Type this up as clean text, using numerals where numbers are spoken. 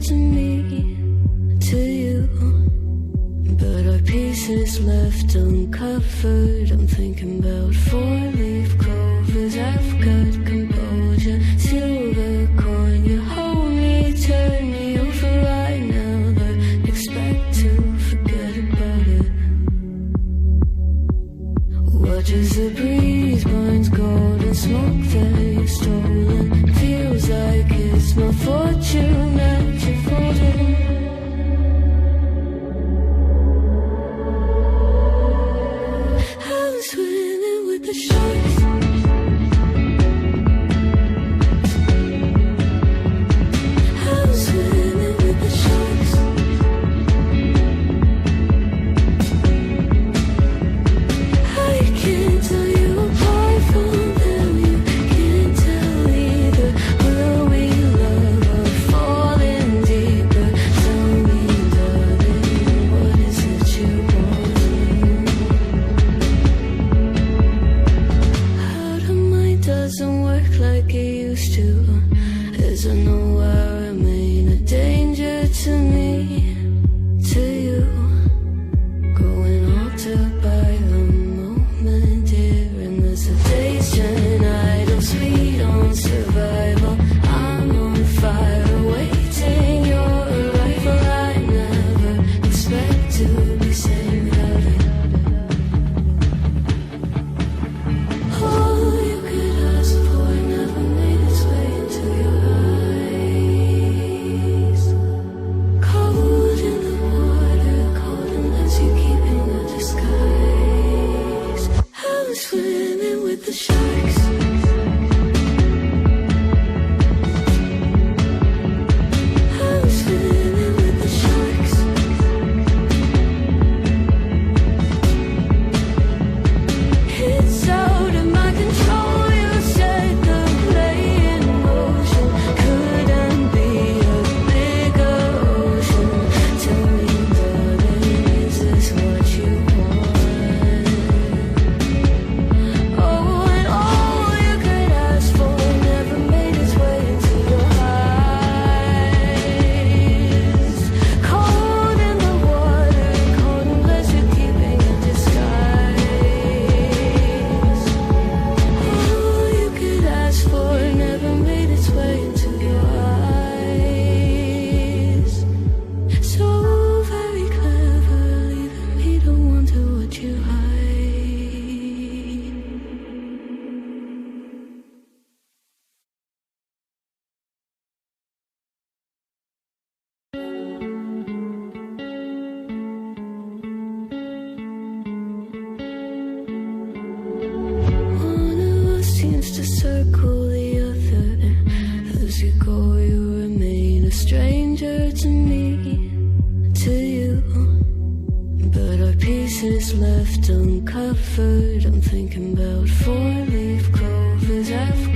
to me, to you. But our pieces left uncovered. I'm thinking about four-leaf clovers. I've got composure, silver coin. You hold me, turn me over right now, but expect to forget about it. Watch as the breeze burns golden smoke that you've stolen. Feels like it's my fortune that you're folding. I'm swimming with the sharks. I'm swimming with the sharks. I can't tell you apart from them. You can't tell either. Will we love or falling deeper? Tell me, darling, what is it you want? Out of mind doesn't work like it used to. As I know I remain a danger to me, to you. Going altered by the moment, dear. And as the days turn idle, sweet on survival, I'm on fire, waiting your arrival. I never expect to be saved without it. All you could ask for never made its way into your eyes. Cold in the water, cold unless you keep in a disguise. I'm swimming with the sharks. I'm swimming with the sharks. It's out of my control. You set the play in motion. Couldn't be a bigger ocean. Tell me, darling, is this what you want? Oh, and all you could ask for never made its way into your eyes. Cold in the water, cold unless you're keeping a disguise. All you could ask for never made its way into your eyes. So very clever, leaving me to wonder what you hide. One of us seems to circle the other. As you go, you remain a stranger to me, to you. But our pieces left uncovered. I'm thinking about four-leaf clovers. I've